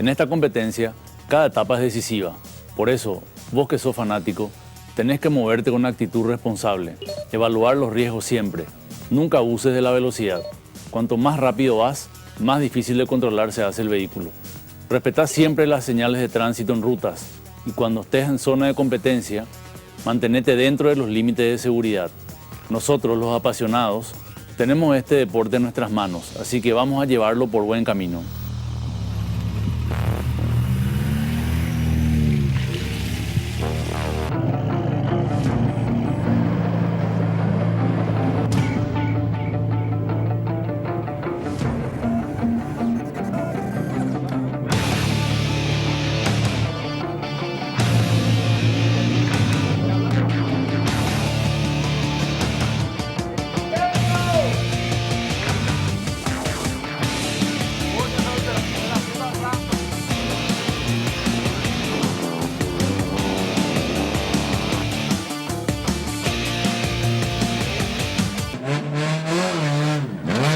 En esta competencia, cada etapa es decisiva. Por eso, vos que sos fanático, tenés que moverte con una actitud responsable, evaluar los riesgos siempre. Nunca abuses de la velocidad. Cuanto más rápido vas, más difícil de controlar se hace el vehículo. Respetá siempre las señales de tránsito en rutas y cuando estés en zona de competencia, mantenete dentro de los límites de seguridad. Nosotros, los apasionados, tenemos este deporte en nuestras manos, así que vamos a llevarlo por buen camino.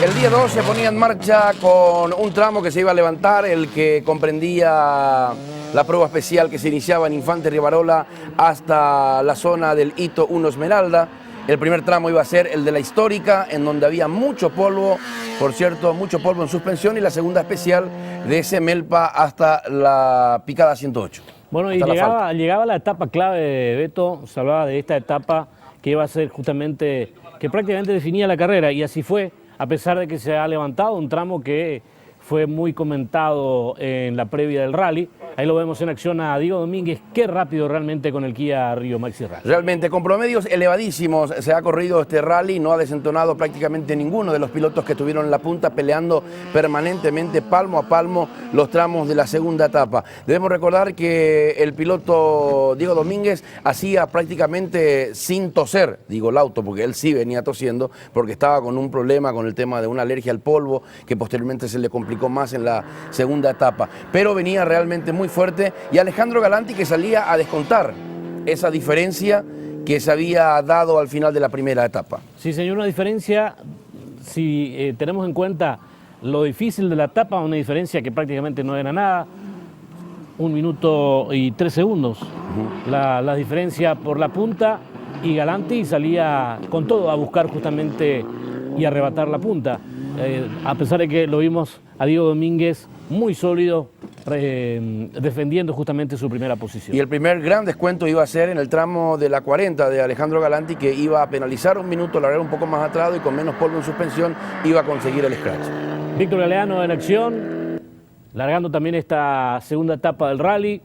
El día 2 se ponía en marcha con un tramo que se iba a levantar, el que comprendía la prueba especial que se iniciaba en Infante Rivarola hasta la zona del Hito 1 Esmeralda. El primer tramo iba a ser el de la histórica, en donde había mucho polvo, por cierto, mucho polvo en suspensión, y la segunda especial de ese Melpa hasta la picada 108. Bueno, y llegaba la etapa clave, Beto, se hablaba de esta etapa que iba a ser justamente, que prácticamente definía la carrera, y así fue, a pesar de que se ha levantado un tramo que fue muy comentado en la previa del rally. Ahí lo vemos en acción a Diego Domínguez. Qué rápido realmente con el Kia Rio Maxi Rally. Realmente con promedios elevadísimos se ha corrido este rally. No ha desentonado prácticamente ninguno de los pilotos que estuvieron en la punta, peleando permanentemente palmo a palmo los tramos de la segunda etapa. Debemos recordar que el piloto Diego Domínguez hacía prácticamente sin toser, digo el auto, porque él sí venía tosiendo, porque estaba con un problema con el tema de una alergia al polvo, que posteriormente se le complicó más en la segunda etapa, pero venía realmente muy fuerte, y Alejandro Galanti que salía a descontar esa diferencia que se había dado al final de la primera etapa. Sí, señor, una diferencia, si tenemos en cuenta lo difícil de la etapa, una diferencia que prácticamente no era nada, 1 minuto y 3 segundos, la diferencia por la punta, y Galanti salía con todo a buscar justamente y arrebatar la punta. A pesar de que lo vimos a Diego Domínguez muy sólido, defendiendo justamente su primera posición. Y el primer gran descuento iba a ser en el tramo de la 40 de Alejandro Galanti, que iba a penalizar 1 minuto, largar un poco más atrás y con menos polvo en suspensión iba a conseguir el scratch. Víctor Galeano en acción, largando también esta segunda etapa del rally,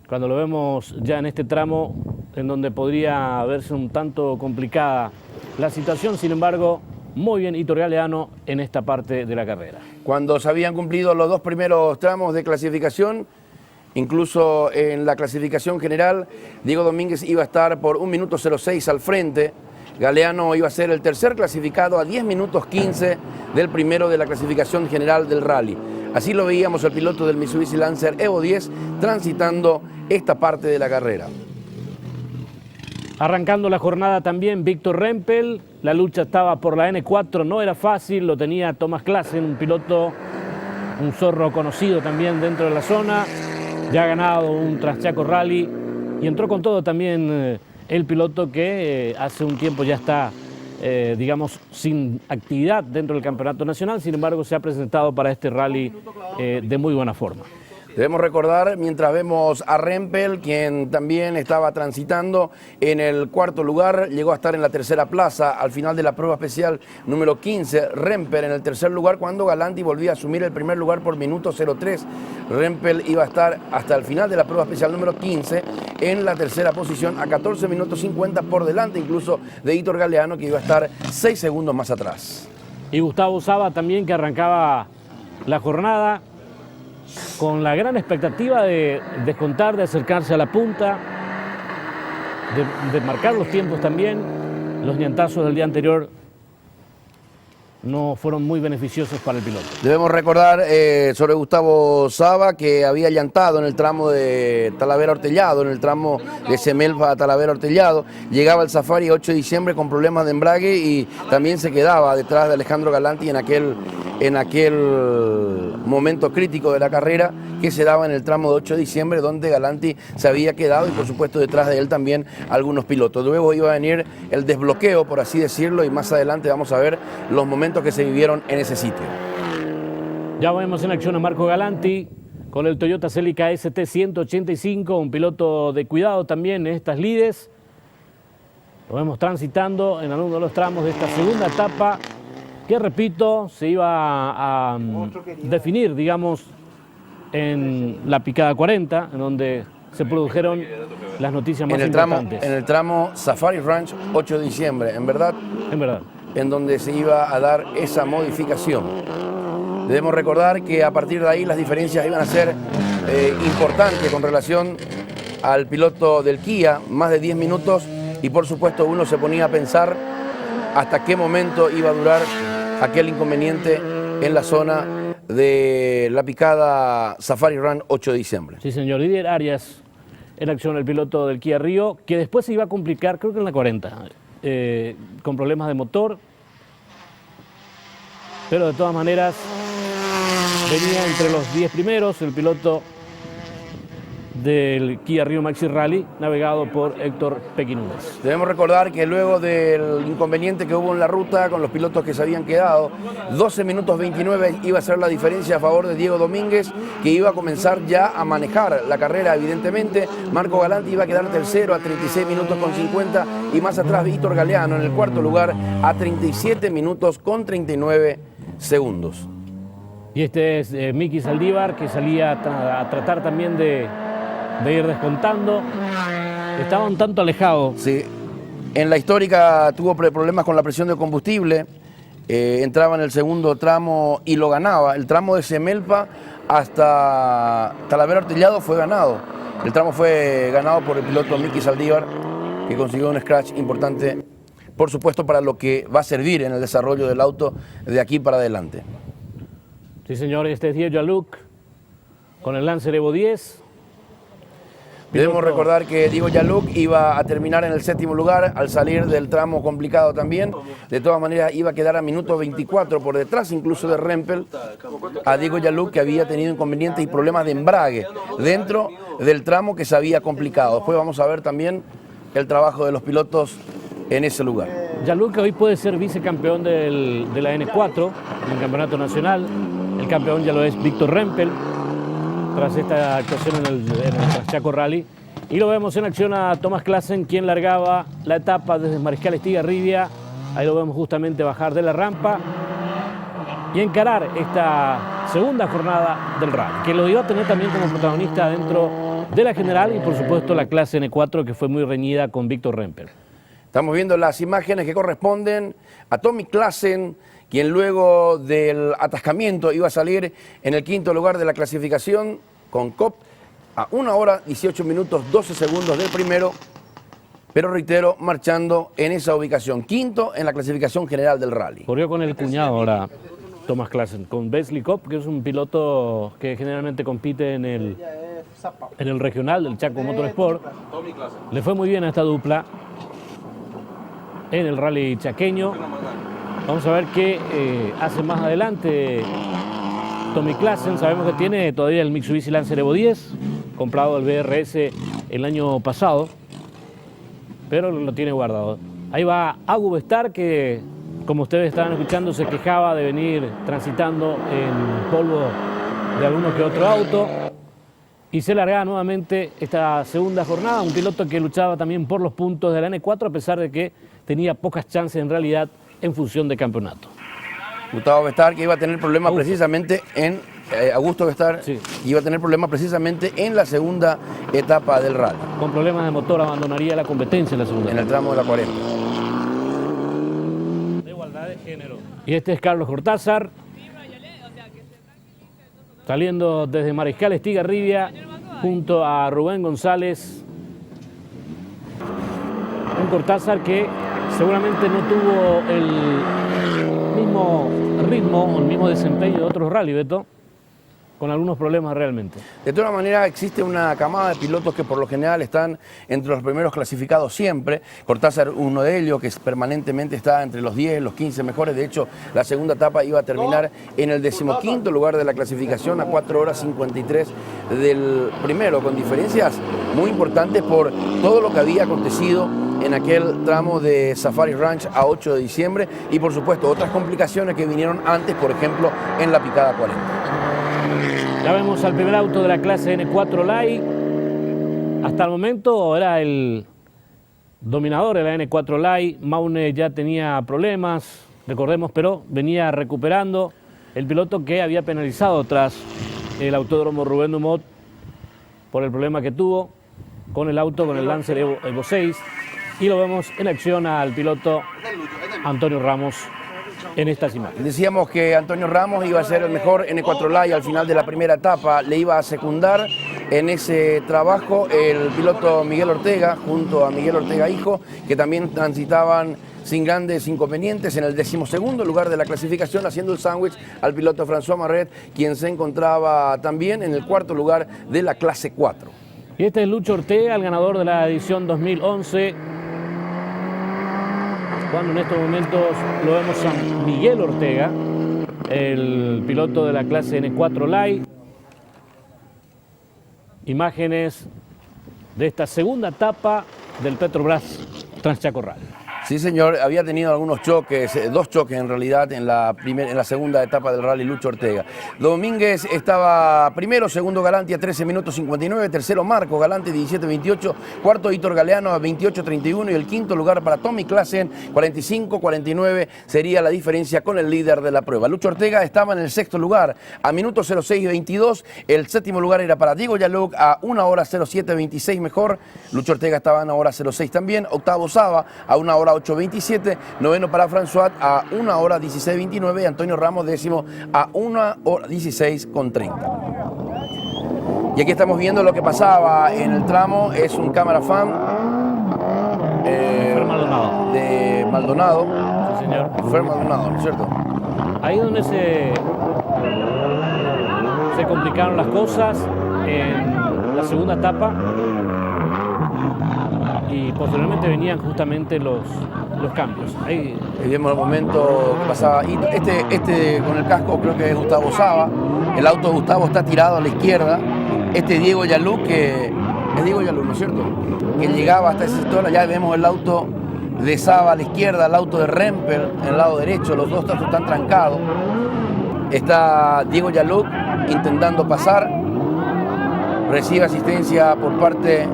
cuando lo vemos ya en este tramo en donde podría verse un tanto complicada la situación. Sin embargo, muy bien Hito Galeano en esta parte de la carrera. Cuando se habían cumplido los 2 primeros tramos de clasificación, incluso en la clasificación general, Diego Domínguez iba a estar por 1 minuto 06 al frente. Galeano iba a ser el tercer clasificado a 10 minutos 15 del primero de la clasificación general del rally. Así lo veíamos el piloto del Mitsubishi Lancer Evo 10 transitando esta parte de la carrera. Arrancando la jornada también Víctor Rempel, la lucha estaba por la N4, no era fácil, lo tenía Thomas Classen, un piloto, un zorro conocido también dentro de la zona, ya ha ganado un Transchaco Rally y entró con todo también el piloto que hace un tiempo ya está, digamos, sin actividad dentro del campeonato nacional, sin embargo se ha presentado para este rally de muy buena forma. Debemos recordar, mientras vemos a Rempel, quien también estaba transitando en el 4º lugar, llegó a estar en la 3ª plaza al final de la prueba especial número 15, Rempel en el 3er lugar, cuando Galanti volvía a asumir el 1er lugar por minuto 03. Rempel iba a estar hasta el final de la prueba especial número 15 en la 3ª posición, a 14 minutos 50 por delante incluso de Hito Galeano, que iba a estar 6 segundos más atrás. Y Gustavo Saba también, que arrancaba la jornada con la gran expectativa de descontar, de acercarse a la punta, de marcar los tiempos también. Los ñantazos del día anterior no fueron muy beneficiosos para el piloto. Debemos recordar sobre Gustavo Saba que había llantado en el tramo de Talavera Ortellado, en el tramo de Semelpa a Talavera Ortellado. Llegaba el Safari 8 de diciembre con problemas de embrague y también se quedaba detrás de Alejandro Galanti en aquel momento crítico de la carrera que se daba en el tramo de 8 de diciembre, donde Galanti se había quedado y por supuesto detrás de él también algunos pilotos. Luego iba a venir el desbloqueo, por así decirlo, y más adelante vamos a ver los momentos que se vivieron en ese sitio. Ya vemos en acción a Marco Galanti con el Toyota Celica ST 185, un piloto de cuidado también en estas lides. Lo vemos transitando en algunos de los tramos de esta segunda etapa, que repito, se iba a definir, digamos, en la picada 40, en donde se produjeron las noticias más importantes. En el tramo Safari Ranch 8 de diciembre, en verdad, en donde se iba a dar esa modificación. Debemos recordar que a partir de ahí las diferencias iban a ser importantes con relación al piloto del Kia, más de 10 minutos, y por supuesto uno se ponía a pensar hasta qué momento iba a durar aquel inconveniente en la zona de la picada Safari Run 8 de diciembre. Sí, señor. Didier Arias en acción, el piloto del Kia Rio, que después se iba a complicar, creo que en la 40, con problemas de motor, pero de todas maneras venía entre los 10 primeros el piloto del Kia Rio Maxi Rally, navegado por Héctor Pequinúñez. Debemos recordar que luego del inconveniente que hubo en la ruta con los pilotos que se habían quedado, 12 minutos 29 iba a ser la diferencia a favor de Diego Domínguez, que iba a comenzar ya a manejar la carrera evidentemente. Marco Galanti iba a quedar tercero a 36 minutos con 50 y más atrás Víctor Galeano en el cuarto lugar a 37 minutos con 39 segundos. Y este es Miki Saldívar, que salía a tratar también de ir descontando. Estaba un tanto alejado. Sí, en la histórica tuvo problemas con la presión de combustible, entraba en el segundo tramo y lo ganaba. El tramo de Semelpa hasta Talavera Ortellado fue ganado. El tramo fue ganado por el piloto Miki Saldívar, que consiguió un scratch importante, por supuesto, para lo que va a servir en el desarrollo del auto de aquí para adelante. Sí, señor, este es Diego Yaluc con el Lancer Evo 10. Debemos recordar que Diego Yaluc iba a terminar en el séptimo lugar al salir del tramo complicado también. De todas maneras iba a quedar a minuto 24 por detrás incluso de Rempel, a Diego Yaluc, que había tenido inconvenientes y problemas de embrague dentro del tramo que se había complicado. Después vamos a ver también el trabajo de los pilotos en ese lugar. Yaluc hoy puede ser vicecampeón de la N4 en el campeonato nacional. El campeón ya lo es Víctor Rempel, tras esta actuación en el Chaco Rally. Y lo vemos en acción a Thomas Classen, quien largaba la etapa desde Mariscal Estigarribia. Ahí lo vemos justamente bajar de la rampa y encarar esta segunda jornada del rally, que lo iba a tener también como protagonista dentro de la general y por supuesto la clase N4, que fue muy reñida con Víctor Rempel. Estamos viendo las imágenes que corresponden a Tommy Classen, quien luego del atascamiento iba a salir en el quinto lugar de la clasificación con COP a 1 hora 18 minutos 12 segundos del primero, pero reitero, marchando en esa ubicación, quinto en la clasificación general del rally. Corrió con el cuñado ahora Thomas Classen, con Wesley Kopp, que es un piloto que generalmente compite en el regional del Chaco Motorsport. Le fue muy bien a esta dupla en el rally chaqueño. Vamos a ver qué hace más adelante Tommy Classen. Sabemos que tiene todavía el Mitsubishi Lancer Evo 10, comprado del BRS el año pasado, pero lo tiene guardado. Ahí va Agu Bestar, que como ustedes estaban escuchando se quejaba de venir transitando en polvo de alguno que otro auto. Y se largaba nuevamente esta segunda jornada, un piloto que luchaba también por los puntos de la N4, a pesar de que tenía pocas chances en realidad en función de campeonato. Gustavo Bestar, que iba a tener problemas precisamente en Augusto Bestar, sí, iba a tener problemas precisamente en la segunda etapa del rally. Con problemas de motor abandonaría la competencia en la segunda. En el tramo de la 40. De igualdad de género. Y este es Carlos Cortázar, saliendo desde Mariscal Estigarribia junto a Rubén González. Un Cortázar que seguramente no tuvo el mismo mismo ritmo, el mismo desempeño de otros rally, Beto, con algunos problemas realmente. De todas maneras, existe una camada de pilotos que por lo general están entre los primeros clasificados siempre. Cortázar, uno de ellos, que permanentemente está entre los 10, los 15 mejores. De hecho, la segunda etapa iba a terminar en el 15º lugar de la clasificación, a 4 horas 53 del primero, con diferencias muy importantes por todo lo que había acontecido en aquel tramo de Safari Ranch a 8 de diciembre y por supuesto otras complicaciones que vinieron antes, por ejemplo, en la picada 40. Ya vemos al primer auto de la clase N4 Light. Hasta el momento era el dominador de la N4 Light. Maune ya tenía problemas, recordemos, pero venía recuperando. El piloto que había penalizado tras el autódromo Rubén Dumont por el problema que tuvo con el auto, con el Lancer Evo 6. Y lo vemos en acción al piloto Antonio Ramos en estas imágenes. Decíamos que Antonio Ramos iba a ser el mejor N4 Light al final de la primera etapa, le iba a secundar en ese trabajo el piloto Miguel Ortega junto a Miguel Ortega hijo, que también transitaban sin grandes inconvenientes en el 12º lugar de la clasificación, haciendo el sándwich al piloto François Marret, quien se encontraba también en el 4º lugar de la clase 4. Y este es Lucho Ortega, el ganador de la edición 2011. Cuando en estos momentos lo vemos a Miguel Ortega, el piloto de la clase N4 Light. Imágenes de esta segunda etapa del Petrobras Transchaco Rally. Sí, señor, había tenido algunos choques, 2 choques en realidad en la segunda etapa del rally Lucho Ortega. Domínguez estaba primero, segundo Galanti a 13 minutos 59, tercero Marco Galanti 17.28, cuarto Hitor Galeano a 28.31 y el quinto lugar para Tommy Classen 45.49 sería la diferencia con el líder de la prueba. Lucho Ortega estaba en el 6º lugar a minutos 06.22, el 7º lugar era para Diego Yaluk a 1 hora 07.26 mejor, Lucho Ortega estaba en 1 hora 06 también, octavo Saba a 1 hora 8.27, noveno para François a 1 hora 16.29 y Antonio Ramos décimo a 1 hora 16.30. Y aquí estamos viendo lo que pasaba en el tramo, es un cámara fan Maldonado. De Maldonado. Sí, señor. Fer Maldonado, ¿no es cierto? Ahí donde se complicaron las cosas en la segunda etapa. Y posteriormente venían justamente los cambios. Ahí vemos el momento que pasaba. Y este con el casco creo que es Gustavo Saba. El auto de Gustavo está tirado a la izquierda. Este Diego Yaluk, que es Diego Yaluk, ¿no es cierto? Que llegaba hasta ese sector. Ya vemos el auto de Saba a la izquierda, el auto de Rempel en el lado derecho. Los dos autos están trancados. Está Diego Yaluk intentando pasar. Recibe asistencia por parte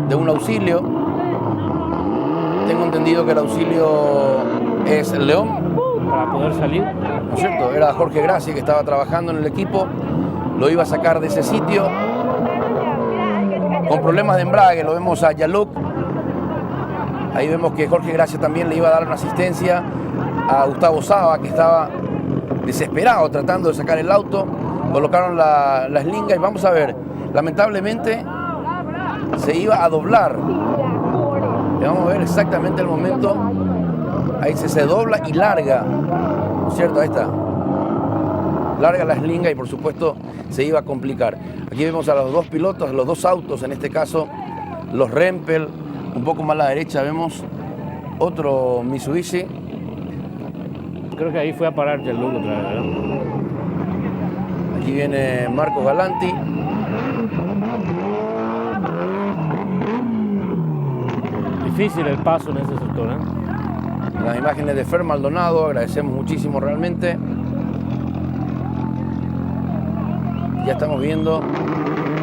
de un auxilio. Tengo entendido que el auxilio es León. Para poder salir. ¿No es cierto? Era Jorge Gracia que estaba trabajando en el equipo. Lo iba a sacar de ese sitio. Con problemas de embrague, lo vemos a Yaluk. Ahí vemos que Jorge Gracia también le iba a dar una asistencia a Gustavo Saba, que estaba desesperado tratando de sacar el auto. Colocaron la eslinga y vamos a ver, lamentablemente se iba a doblar. Y vamos a ver exactamente el momento. Ahí se dobla y larga, ¿no es cierto? Ahí está. Larga la eslinga y por supuesto se iba a complicar. Aquí vemos a los dos pilotos, los dos autos, en este caso los Rempel. Un poco más a la derecha vemos otro Mitsubishi. Creo que ahí fue a parar el logo otra vez, ¿verdad? Aquí viene Marco Galanti. Difícil el paso en ese sector, ¿eh? Las imágenes de Fer Maldonado, agradecemos muchísimo realmente. Ya estamos viendo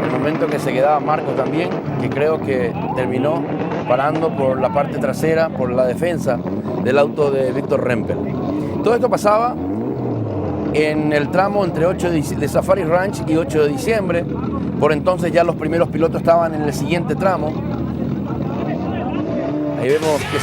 el momento que se quedaba Marco también, que creo que terminó parando por la parte trasera, por la defensa del auto de Víctor Rempel. Todo esto pasaba en el tramo entre 8 de Safari Ranch y 8 de diciembre. Por entonces ya los primeros pilotos estaban en el siguiente tramo. Ahí vemos que